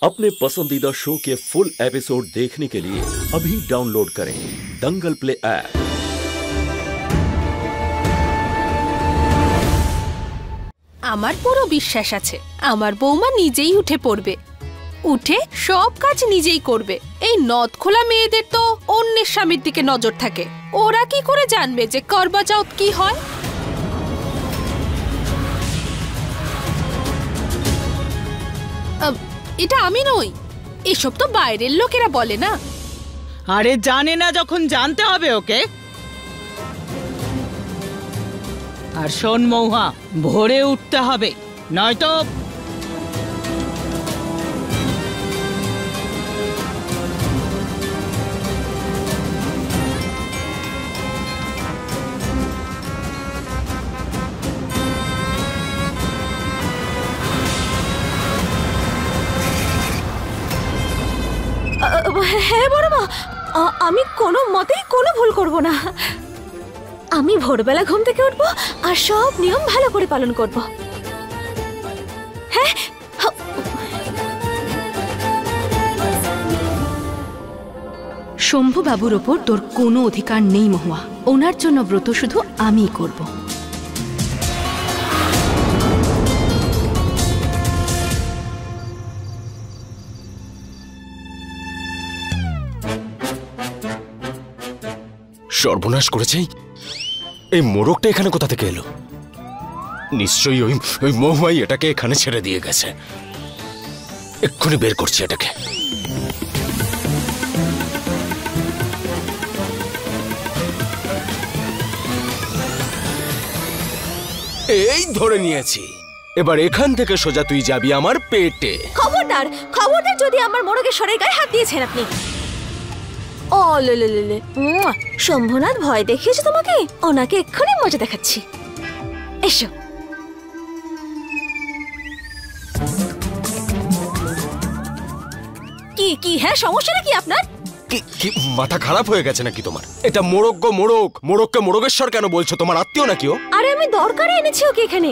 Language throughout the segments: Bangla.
अपने पसंदीदा शो के फुल एपिसोड देखने के लिए अभी डाउनलोड करें दंगल प्ले ऐप। আমার পুরো বিশ্বাস আছে আমার বৌমা নিজেই উঠে পড়বে, উঠে সব কাজ নিজেই করবে। এই নদ খোলা মেয়েদের তো অন্যের স্বামীর দিকে নজর থাকে, ওরা কি করে জানবে যে করবা চৌথ কি হয়? এটা আমি নই, এসব তো বাইরের লোকেরা বলে না। আরে জানে না যখন জানতে হবে ওকে। আর শোন মৌহা, ভোরে উঠতে হবে, নয়তো হ্যাঁ বড় মা, আমি কোনো মতেই কোনো ভুল করব না। আমি ভোরবেলা ঘুম থেকে উঠবো আর সব নিয়ম ভালো করে পালন করব। হ্যাঁ, শম্ভু বাবুর ওপর তোর কোনো অধিকার নেই মহুয়া, ওনার জন্য ব্রত শুধু আমিই করব। সর্বনাশ করেছে এই মোরগটা, এখানে কোথা থেকে এলো? নিশ্চয়ই ওই মহুয়াই এটাকে এখানে ছেড়ে দিয়ে গেছে। এক্ষুনি বের করছি এটাকে। এই ধরে নিয়েছি, এবার এখান থেকে সোজা তুই যাবি আমার পেটে। খবরদার খবরদার, যদি আমার মোরগের শরীরের গায়ে হাত দিয়েছেন আপনি। ও লে লে লে লে, শম্ভুনাথ ভয় দেখিয়েছে তোমাকে, ওনাকে এক্ষুনি মজা দেখাচ্ছি। এসো। কি কি হ্যাঁ, সমস্যাটা কি আপনার? কি মাথা খারাপ হয়ে গেছে নাকি তোমার? এটা মোরগ গো মোরগ, মোরগকে মোরগেশ্বর কেন বলছো? তোমার আত্মীয় নাকি ও? আরে আমি দরকারে এনেছি ওকে এখানে,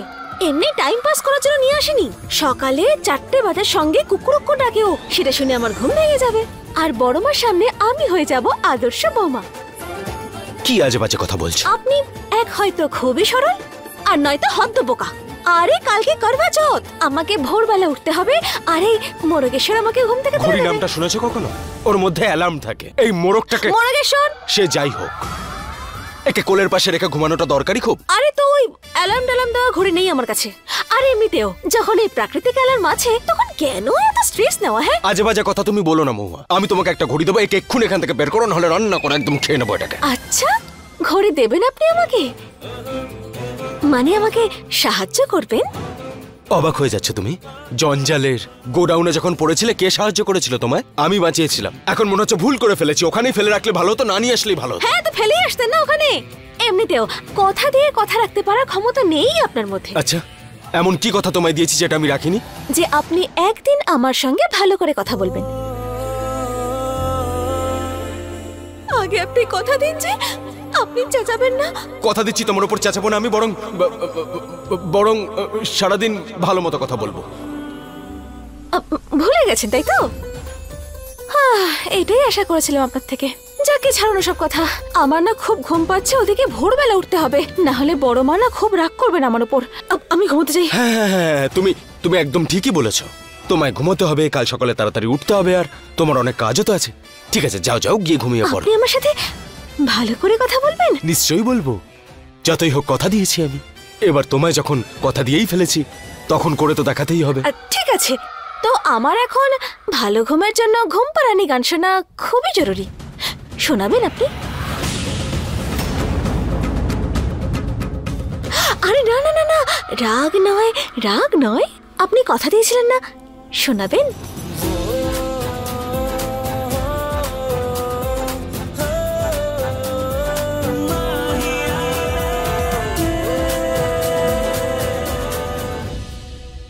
এমনি টাইম পাস করার জন্য নিয়ে আসিনি। সকালে 4টে বাজার সঙ্গে কুকুরক্ষ ডাকে ও, সেটা শুনে আমার ঘুম ভেঙে যাবে, আর বড় মার সামনে আমি হয়ে যাব আদর্শ বৌমা। কি আজে বাজে কথা বলছো আপনি? এক হয়তো খুবই সরল, আর নয়তো হদ্দ বোকা। আরে কালকে করবা চৌথ, আমাকে ভোরবেলা উঠতে হবে, আরে মোরগেশ্বর আমাকে ঘুম থেকে তুলে হরি দেবে। নামটা শুনেছো কখনো? ওর মধ্যে অ্যালার্ম থাকে। এই মোরগটাকে মোরগেশ্বর সে যাই হোক, একে কোলের পাশে রেখে ঘুমানোটা দরকারি খুব। আরে তো ওই অ্যালার্ম দেওয়া ঘড়ি নেই আমার কাছে। আর এমনিতেও যখন এই প্রাকৃতিক অ্যালার্ম আছে, তখন কেন এত স্ট্রেস নেওয়া? হ্যাঁ, আজে বাজে কথা তুমি বলো না মহুয়া। আমি তোমাকে একটা ঘড়ি দেবো, একে এক্ষুনি এখান থেকে বের করো, নাহলে রান্না করে একদম খেয়ে নেবো এটাকে। আচ্ছা, ঘড়ি দেবেন আপনি আমাকে? মানে আমাকে সাহায্য করবেন? অবাক হয়ে যাচ্ছে তুমি? জঞ্জালের গোডাউনে যখন পড়েছিলে কে সাহায্য করেছিল তোমায়? আমি বাঁচিয়েছিলাম। এখন মনে হচ্ছে ভুল করে ফেলেছি, ওখানেই ফেলে রাখলে ভালো হতো, না নিয়ে আসলেই ভালো হতো। হ্যাঁ, তো ফেলেই আসতেন না ওখানে। এমনিতেও কথা দিয়ে কথা রাখতে পারার ক্ষমতা নেই আপনার মধ্যে। আচ্ছা, এমন কি কথা তোমায় দিয়েছি যেটা আমি রাখিনি? যে আপনি একদিন আমার সঙ্গে ভালো করে কথা বলবেন। আগে আপনি কথা দিন যে আপনি চেঁচাবেন না। কথা দিচ্ছি, তোমার উপর চেঁচাবো না আমি, বরং সারাদিন ভালো মতো কথা বলবো। ভুলে গেছেন তাই তো? এটাই আশা করেছিলাম আপনার থেকে। যাকে ছাড়ানো সব কথা, আমার না খুব ঘুম পাচ্ছে, ওদিকে ভোরবেলা উঠতে হবে, না হলে বড় মা না খুব রাগ করবেন আমার উপর। আমি ঘুমোতে চাই। হ্যাঁ, তুমি একদম ঠিকই বলেছো। তোমায় ঘুমোতে হবে, কাল সকালে তাড়াতাড়ি উঠতে হবে, আর তোমার অনেক কাজও তো আছে। ঠিক আছে, যাও যাও, গিয়ে ঘুমিয়ে পড়ো। আপনি আমার সাথে ভালো করে কথা বলবেন? নিশ্চয়ই বলবো, যতই হোক কথা দিয়েছি আমি। এবার তোমায় যখন কথা দিয়েই ফেলেছি, তখন করে তো দেখাতেই হবে। ঠিক আছে, তো আমার এখন ভালো ঘুমের জন্য ঘুম পাড়ানি গান শোনা খুবই জরুরি। শোনাবেন আপনি? আরে না না না না, রাগ নয়, রাগ নয়, আপনি কথা দিয়েছিলেন না, শোনাবেন?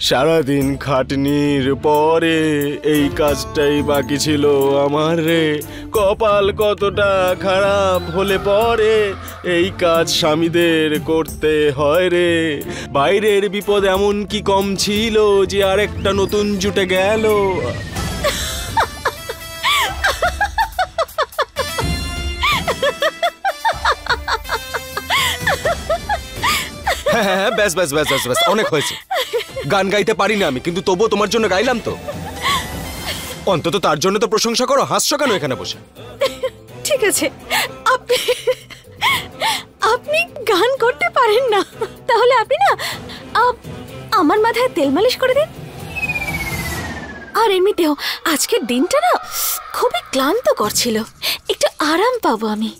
সারাদিন খাটনির পরে এই কাজটাই বাকি ছিল আমার রে। কপাল কতটা খারাপ হলে পরে এই কাজ স্বামীদের করতে হয় রে। বাইরের বিপদ এমন কি কম ছিল যে আরেকটা নতুন জুটে গেল। হ্যাঁ হ্যাঁ হ্যাঁ, ব্যাস ব্যাস ব্যাস ব্যাস ব্যাস, অনেক হয়েছে। গান গাইতে পারি না আমি, কিন্তু তবুও তোমার জন্য গাইলাম তো। অন্তত তার জন্য তো প্রশংসা করো। হাসছো কেন এখানে বসে? ঠিক আছে, আপনি আপনি গান করতে পারেন না, তাহলে আপনি না আমার মাথায় তেল মালিশ করে দিন। আর এমনিতেও আজকের দিনটা না খুবই ক্লান্ত করছিল, একটু আরাম পাবো আমি।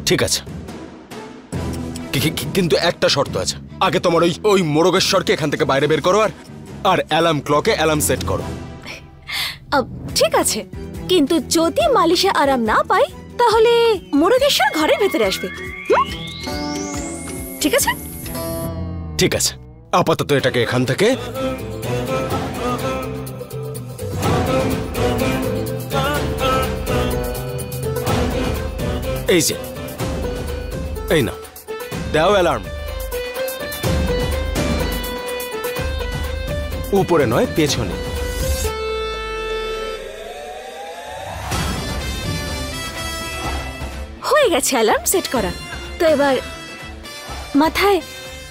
ঠিক আছে, কিন্তু একটা শর্ত আছে। আগে তোমার ওই মোরগেশ্বরকে এখান থেকে বাইরে বের করো, আর অ্যালার্ম ক্লকে অ্যালার্ম সেট করো। ঠিক আছে, কিন্তু যদি মালিশে আরাম না পাই তাহলে মোরগেশ্বর ঘরের ভেতরে আসবে। ঠিক আছে? ঠিক আছে, আপাতত এটাকে এখান থেকে এই যে এই না, দাও অ্যালার্ম। উপরে নয়, পেছনে। হয়ে গেছে অ্যালার্ম সেট করা। তো এবার মাথায়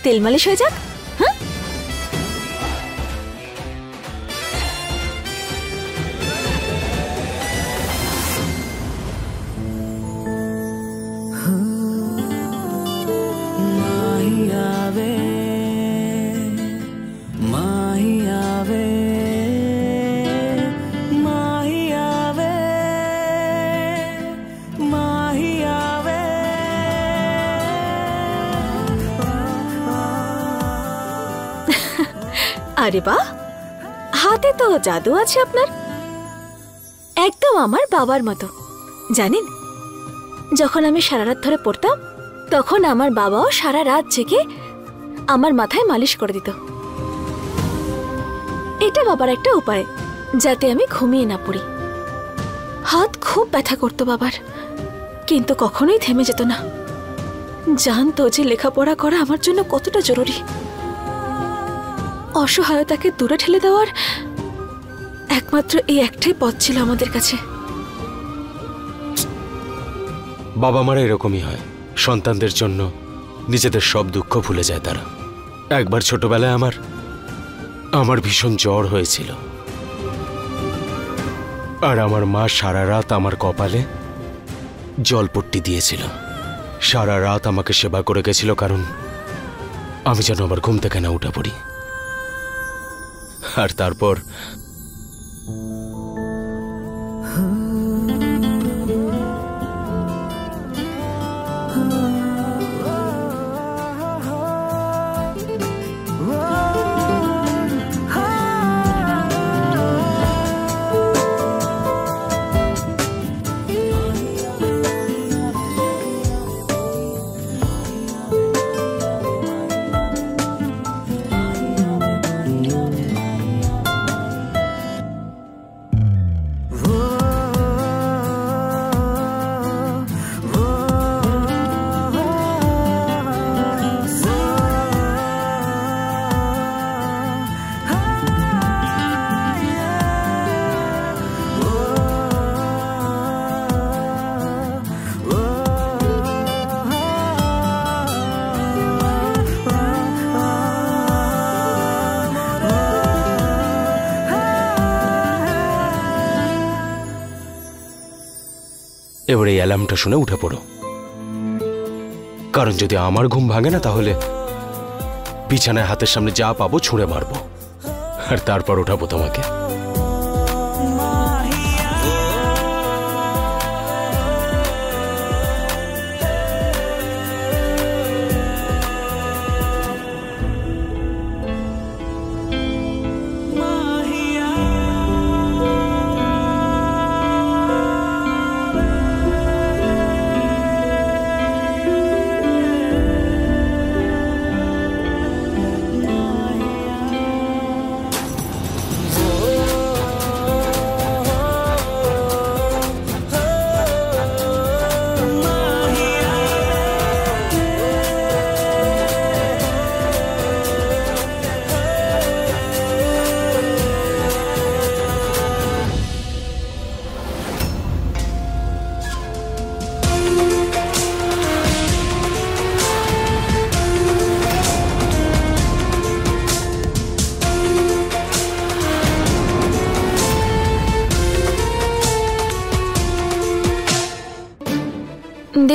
তেল মালিশ হয়ে যাক। হ্যাঁ, আরে বাহ, হাতে তো জাদু আছে আপনার, একদম আমার বাবার মতো। জানেন, যখন আমি সারা রাত ধরে পড়তাম তখন আমার বাবাও সারা রাত জেগে আমার মাথায় মালিশ করে দিত। এটা বাবার একটা উপায়, যাতে আমি ঘুমিয়ে না পড়ি। হাত খুব ব্যথা করতো বাবার, কিন্তু কখনোই থেমে যেত না। জানতো যে লেখাপড়া করা আমার জন্য কতটা জরুরি। অসহায়তাকে দূরে ঠেলে দেওয়ার একমাত্র এই একটাই পথ ছিল আমাদের কাছে। বাবা মারা এরকমই হয়, সন্তানদের জন্য নিজেদের সব দুঃখ ভুলে যায় তারা। একবার ছোটবেলায় আমার ভীষণ জ্বর হয়েছিল, আর আমার মা সারা রাত আমার কপালে জলপট্টি দিয়েছিল। সারা রাত আমাকে সেবা করে গেছিল, কারণ আমি যেন আমার ঘুম থেকে না উঠে পড়ি। আর তারপর এবার এই অ্যালার্মটা শুনে উঠে পড়ো, কারণ যদি আমার ঘুম ভাঙে না তাহলে বিছানায় হাতের সামনে যা পাবো ছুঁড়ে মারবো, আর তারপর উঠাবো তোমাকে।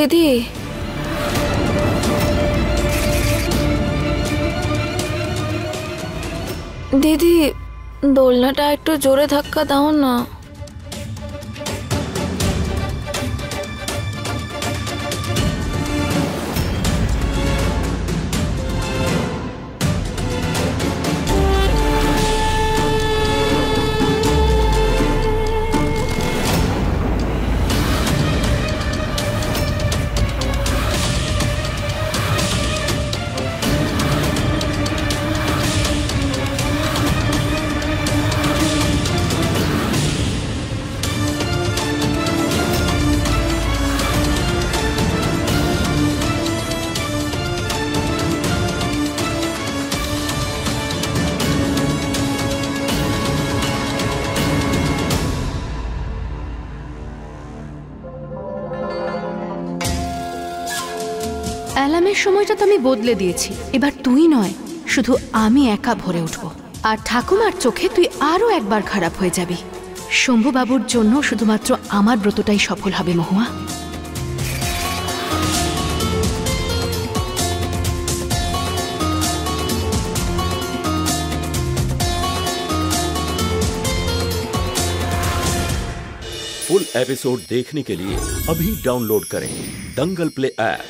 দিদি, দিদি দোলনাটা একটু জোরে ধাক্কা দাও না। অ্যালার্মের সময়টা তো আমি বদলে দিয়েছি, এবার তুই নয় শুধু আমি একা ভরে উঠব, আর ঠাকুমার চোখে তুই আরো একবার খারাপ হয়ে যাবি। শম্ভুবাবুর জন্য শুধুমাত্র আমার ব্রতটাই সফল হবে মহুয়া। फुल एपिसोड देखने के लिए अभी डाउनलोड करें दंगल प्ले ऐप।